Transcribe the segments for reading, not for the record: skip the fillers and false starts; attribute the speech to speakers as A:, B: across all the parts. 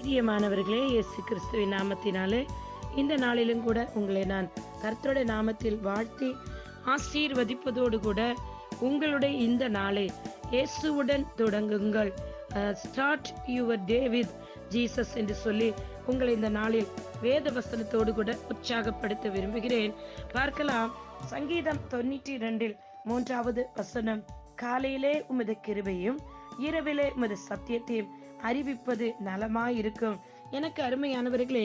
A: பிரியமானவர்களே, இயேசு கிறிஸ்துவின் நாமத்தினாலே இந்த நாளிலும் கூட உங்களை நான் கர்த்தருடைய நாமத்தில் வாழ்த்தி ஆசீர்வதிப்பதோடு கூட உங்களுடைய இந்த நாளை இயேசுவுடன் தொடங்குங்கள். Start your day with Jesus என்று சொல்லி உங்களை இந்த நாளில் வேத வசனத்தோடு கூட உற்சாகப்படுத்த விரும்புகிறேன். பார்க்கலாம். சங்கீதம் 92:3 வசனம். காலையிலே உமது கிருபையும் இரவிலே உமது சத்தியத்தையும் அறிவிப்பது நலமாயிருக்கும். எனக்கு அருமையானவர்களே,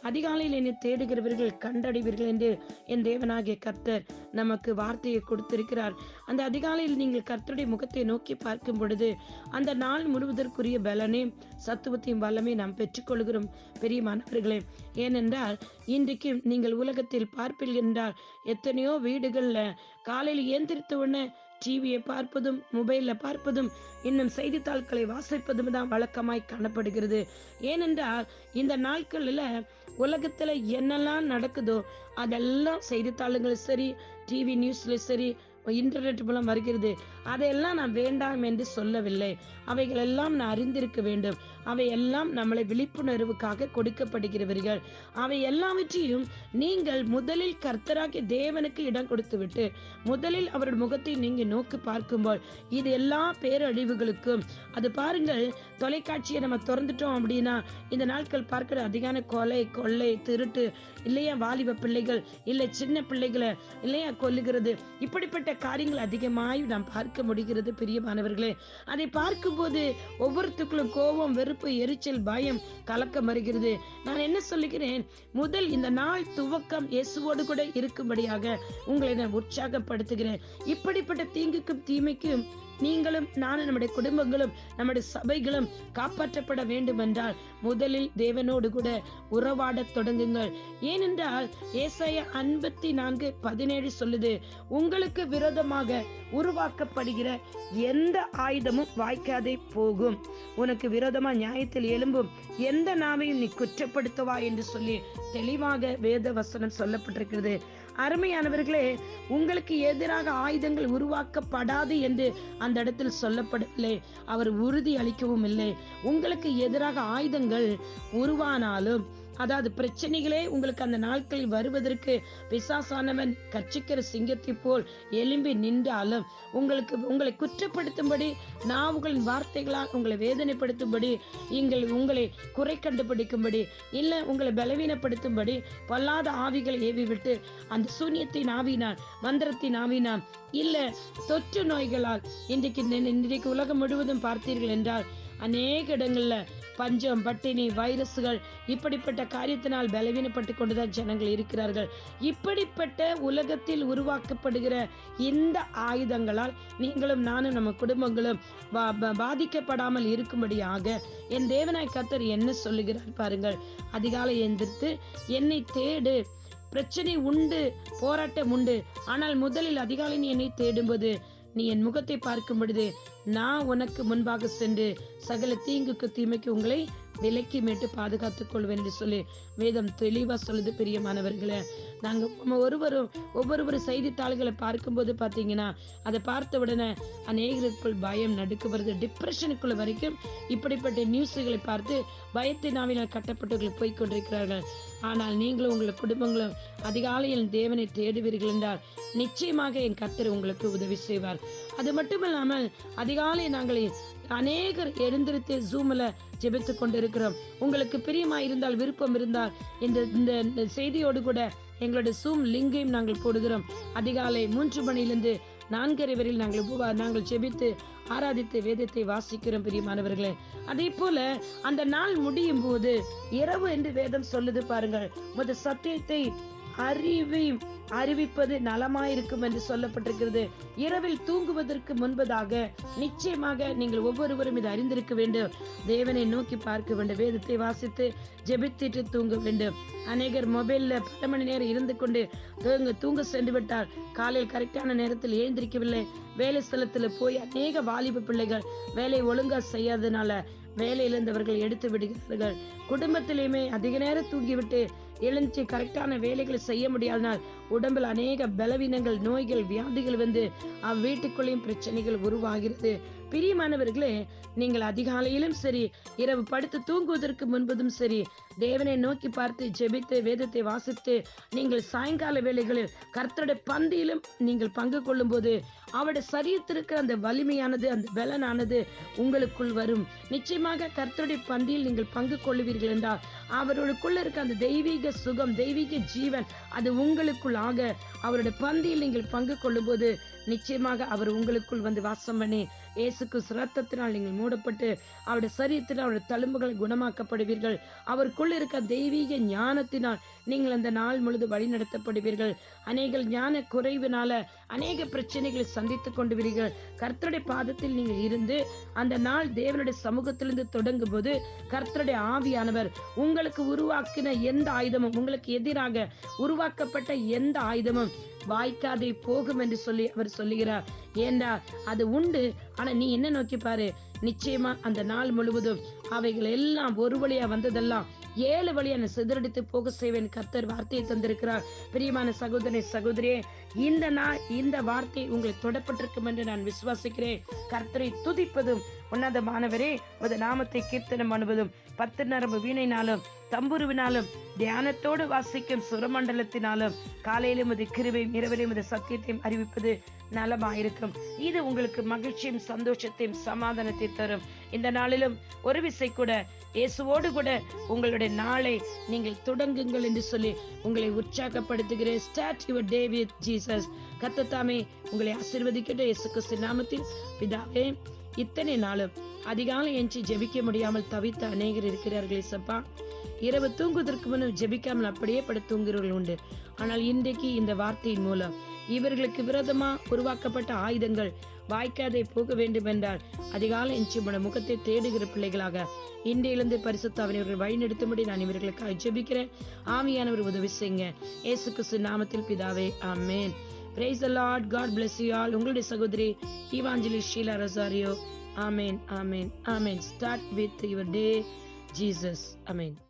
A: அதிகாலையில் என்னை தேடுகிறவர்கள் கண்டடைவீர்கள் என்று என் தேவனாகிய கர்த்தர் நமக்கு வார்த்தையை கொடுத்திருக்கிறார். அந்த அதிகாலையில் நீங்கள் கர்த்தருடைய முகத்தை நோக்கி பார்க்கும் பொழுது அந்த நாள் முழுவதற்குரிய பலனையும் சத்துவத்தையும் வல்லமே நாம் பெற்றுக்கொள்கிறோம். பெரியமானவர்களே, ஏனென்றால் இன்றைக்கு நீங்கள் உலகத்தில் பார்ப்பீர்கள் என்றால் எத்தனையோ வீடுகள்ல காலையில் ஏந்திரித்த உடனே டிவியை பார்ப்பதும் மொபைல்ல பார்ப்பதும் இன்னும் செய்தித்தாள்களை வாசிப்பதும் தான் வழக்கமாய் காணப்படுகிறது. ஏனென்றால் இந்த நாட்களில் உலகத்துல என்னெல்லாம் நடக்குதோ அதெல்லாம் செய்தித்தாளுங்களும் சரி, டிவி நியூஸ்ல சரி, இன்டர்நெட் மூலம் வருகிறது. அதையெல்லாம் நான் வேண்டாம் என்று சொல்லவில்லை. அவைகள் எல்லாம் நான் அறிந்திருக்க வேண்டும். அவை எல்லாம் நம்மளை விழிப்புணர்வுக்காக கொடுக்கப்படுகிறவர்கள். அவை எல்லாவற்றையும் நீங்கள் முதலில் கர்த்தராகிய தேவனுக்கு இடம் கொடுத்து விட்டு முதலில் அவருடைய முகத்தை நீங்க நோக்கி பார்க்கும்போது இது எல்லா பேரழிவுகளுக்கும் அது பாருங்கள். தொலைக்காட்சியை நம்ம திறந்துட்டோம் அப்படின்னா இந்த நாட்கள் பார்க்கிற அதிகான கொலை, கொள்ளை, திருட்டு, இல்லையா வாலிப பிள்ளைகள், இல்லை சின்ன பிள்ளைகளை இல்லையா கொல்லுகிறது, இப்படிப்பட்ட காரியங்கள் அதிகமாய் நாம் பார்க்க முடிகிறது. பிரியமானவர்களே, அதை பார்க்கும்போது ஒவ்வொருத்துக்குள்ளும் கோபம், வெறுப்பு, எரிச்சல், பயம், கலக்கம் வருகிறது. நான் என்ன சொல்லுகிறேன், முதல் இந்த நாள் துவக்கம் இயேசுவோடு கூட இருக்கும்படியாக உங்களை நான் உற்சாகப்படுத்துகிறேன். இப்படிப்பட்ட தீங்குக்கும் தீமைக்கும் நீங்களும் நானும் நம்முடைய குடும்பங்களும் நம்முடைய சபைகளும் காப்பாற்றப்பட வேண்டும் என்றால் முதலில் தேவனோடு கூட உறவாட தொடங்குங்கள். ஏனென்றால் ஏசாயா 54:17 சொல்லுது, உங்களுக்கு விரோதமாக உருவாக்கப்படுகிற எந்த ஆயுதமும் வாய்க்காதே போகும், உனக்கு விரோதமா நியாயத்தில் எழும்பும் எந்த நாவையும் நீ குற்றப்படுத்துவா என்று சொல்லி தெளிவாக வேத வசனம் சொல்லப்பட்டிருக்கிறது. அருமையானவர்களே, உங்களுக்கு எதிராக ஆயுதங்கள் உருவாக்கப்படாது என்று அந்த இடத்தில் சொல்லப்படவில்லை. அவர் உறுதி அளிக்கவும் இல்லை. உங்களுக்கு எதிராக ஆயுதங்கள் உருவானாலும், அதாவது பிரச்சனைகளே உங்களுக்கு அந்த நாட்களில் வருவதற்கு பிசாசானவன் கர்ச்சிக்கிற சிங்கத்தை போல் எழும்பி நின்றாலும் உங்களை குற்றப்படுத்தும்படி நாவுகளின் வார்த்தைகளால் உங்களை வேதனைப்படுத்தும்படி உங்களை குறை கண்டுபிடிக்கும்படி இல்லை உங்களை பலவீனப்படுத்தும்படி பொல்லாத ஆவிகளை ஏவி விட்டு அந்த சூன்யத்தின் ஆவினால், மந்திரத்தின் ஆவினால், இல்ல தொற்று நோய்களால் இன்றைக்கு உலகம் முழுவதும் பார்த்தீர்கள் என்றால் அநேக இடங்கள்ல பஞ்சம், பட்டினி, வைரஸ்கள், இப்படிப்பட்ட காரியத்தினால் பலவீனப்பட்டு கொண்டுதான் ஜனங்கள் இருக்கிறார்கள். இப்படிப்பட்ட உலகத்தில் உருவாக்கப்படுகிற இந்த ஆயுதங்களால் நீங்களும் நானும் நம்ம குடும்பங்களும் பாதிக்கப்படாமல் இருக்கும்படியாக என் தேவனாய் கர்த்தர் என்ன சொல்லுகிறார் பாருங்கள். அதிகாலை எந்திரித்து என்னை தேடு. பிரச்சனை உண்டு, போராட்டம் உண்டு, ஆனால் முதலில் அதிகாலை நீ என்னை தேடும்போது நீ என் முகத்தை பார்க்கும் பொழுது நான் உனக்கு முன்பாக சென்று சகல தீங்குக்கு தீமைக்கு உங்களை விலக்கி மீட்டு பாதுகாத்துக் கொள்வேன் என்று சொல்லி வேதம் தெளிவா சொல்லுது. பிரியமானவர்களே, நாங்க ஒவ்வொரு செய்தித்தாள்களை பார்க்கும்போது பாத்தீங்கன்னா அதை பார்த்த உடனே அநேகருக்குள் பயம், நடுக்கு வருது, டிப்ரெஷனுக்குள்ள வரைக்கும் இப்படிப்பட்ட நியூஸ்களை பார்த்து பயத்தின் ஆவினால் கட்டப்பட்டவர்கள் போய்கொண்டிருக்கிறார்கள். ஆனால் நீங்களும் உங்கள் குடும்பங்களும் அதிகாலையில் தேவனை தேடுவீர்கள் என்றால் நிச்சயமாக என் கர்த்தர் உங்களுக்கு உதவி செய்வார். அது மட்டுமல்லாமல் அதிகாலை நாங்கள் அநேகர் எழுந்திருத்து ஜூம்ல ஜெபித்து கொண்டிருக்கிறோம். உங்களுக்கு பிரியமா இருந்தால், விருப்பம் இருந்தால் இந்த செய்தியோடு கூட எங்களுடைய ஜூம் லிங்கையும் நாங்கள் போடுகிறோம். அதிகாலை 3 மணியிலிருந்து 4:30 வரையில் நாங்கள் ஜெபித்து ஆராதித்து வேதத்தை வாசிக்கிறோம். பிரியமானவர்களே, அதே போல அந்த நாள் முடியும் போது இரவு என்று வேதம் சொல்லுது பாருங்கள். முத சத்தியத்தை அறிவிப்பது நலமாயிருக்கும் என்று சொல்லப்பட்டிருக்கிறது. இரவில் தூங்குவதற்கு முன்பதாக நிச்சயமாக நீங்கள் ஒவ்வொருவரும் இதை அறிந்திருக்க வேண்டும். தேவனை நோக்கி பார்க்க வேண்டும், வேதத்தை வாசித்து ஜெபித்துட்டு தூங்க வேண்டும். அநேகர் மொபைல்ல பல மணி நேரம் இருந்து கொண்டு தூங்க சென்று விட்டால் காலையில் கரெக்டான நேரத்தில் எழுந்திருக்கவில்லை. வேலை ஸ்தலத்துல போய் அநேக வாலிப பிள்ளைகள் வேலை ஒழுங்கா செய்யாதனால வேலையிலிருந்தவர்கள் எடுத்து விடுகிறார்கள். குடும்பத்திலேயுமே அதிக நேரம் தூங்கிவிட்டு எழுந்து கரெக்டான வேலைகளை செய்ய முடியாதனால் உடம்பில் அநேக பலவீனங்கள், நோய்கள், வியாதிகள் வந்து வீட்டுக்குள்ளேயும் பிரச்சனைகள் உருவாகிறது. பிரியமானவர்களே, நீங்கள் அதிகாலையிலும் சரி, இரவு படுத்து தூங்குவதற்கு முன்பதும் சரி, தேவனை நோக்கி பார்த்து ஜெபித்து வேதத்தை வாசித்து நீங்கள் சாயங்கால வேளைகளில் கர்த்தருடைய பந்தியிலும் நீங்கள் பங்கு கொள்ளும் போது அவருடைய சரீரத்திற்கு அந்த வலிமையானது, அந்த பலனானது உங்களுக்குள் வரும். நிச்சயமாக கர்த்தருடைய பந்தியில் நீங்கள் பங்கு கொள்ளுவீர்கள் என்றால் அவர்களுக்குள்ள இருக்க அந்த தெய்வீக சுகம், தெய்வீக ஜீவன் அது உங்களுக்குள் ஆக, அவருடைய பந்தியில் நீங்கள் பங்கு கொள்ளும் போது நிச்சயமாக அவர் உங்களுக்குள் வந்து வாசம் பண்ணி இயேசுக்கு இரத்தத்தினால் நீங்கள் மூடப்பட்டு அவருடைய சரீரத்தில் அவருடைய தழும்புகளை குணமாக்கப்படுவீர்கள். அவருக்குள் இருக்க தெய்வீக ஞானத்தினால் நீங்கள் அந்த நாள் முழுது வழி நடத்தப்படுவீர்கள். அநேக ஞான குறைவினால அநேக பிரச்சனைகளை சந்தித்துக் கொண்டுவீர்கள். கர்த்தருடைய பாதத்தில் நீங்கள் இருந்து அந்த நாள் தேவனுடைய சமூகத்திலிருந்து தொடங்கும் போது கர்த்தருடைய ஆவியானவர் உங்களுக்கு உருவாக்கின எந்த ஆயுதமும், உங்களுக்கு எதிராக உருவாக்கப்பட்ட எந்த ஆயுதமும் வாய்க்காதே போகும் என்று சொல்லி அவர் சொல்லுகிறார். ஏண்டா அது உண்டு, ஆனா நீ என்ன நோக்கி பாரு, நிச்சயமா அந்த நாள் முழுவதும் அவைகள் எல்லாம் ஒரு வழியா வந்ததெல்லாம் 7 வழியான சிதறடித்து போக செய்வேன் கர்த்தர் வார்த்தையை தந்திருக்கிறார். பிரியமான சகோதரனே, சகோதரியே, இந்த நாள் இந்த வார்த்தை உங்களுக்கு தொடப்பட்டிருக்கும் என்று நான் விசுவாசிக்கிறேன். கர்த்தரை துதிப்பதும் உன்னதமானவரே உமது நாமத்தை கீர்த்தனம் பண்ணுவதும் 10 நரம்பு வீணையினாலும் தம்புருவினாலும் தியானத்தோடு வாசிக்கும் சுரமண்டலத்தினாலும் காலையிலும் அது கிருபையும் இரவிலும் அது சத்தியத்தையும் அறிவிப்பது நலமாயிருக்கும். இது உங்களுக்கு மகிழ்ச்சியும் சந்தோஷத்தையும் சமாதானத்தை தரும். இந்த நாளிலும் ஒரு விசை கூட இயேசுவோடு கூட உங்களுடைய நாளை நீங்கள் தொடங்குங்கள் என்று சொல்லி உங்களை உற்சாகப்படுத்துகிறேன். Start your day with Jesus. கர்த்தர் தாமே உங்களை ஆசீர்வதிக்கட்டும். இயேசு கிறிஸ்து நாமத்தில் பிதாவே, இத்தனை நாளும் அதிகாலை எஞ்சி ஜெபிக்க முடியாமல் தவித்த அநேகர் இருக்கிறார்கள் இயேசப்பா. இரவு தூங்குவதற்கு முன் ஜெபிக்காமல் அப்படியே படுத்து தூங்குகிறவர்கள் உண்டு. ஆனால் இன்றைக்கு இந்த வார்த்தையின் மூலம் இவர்களுக்கு விரோதமா உருவாக்கப்பட்ட ஆயுதங்கள் வாய்க்காதே போக வேண்டும் என்றால் அதிகாலை எஞ்சி முகத்தை தேடுகிற பிள்ளைகளாக இன்றையிலிருந்து பரிசுத்த அவர்கள் வழிநடத்தும்படி நான் இவர்களுக்காக ஜெபிக்கிறேன். ஆவியானவர் உதவி செய்யுங்க. இயேசு கிறிஸ்து நாமத்தில் பிதாவே, ஆமென். Praise the Lord. God bless you all. உங்களுடைய சகோதரி Evangelist Sheila Rosario. Amen. Amen. Amen. Start with your day, Jesus. Amen.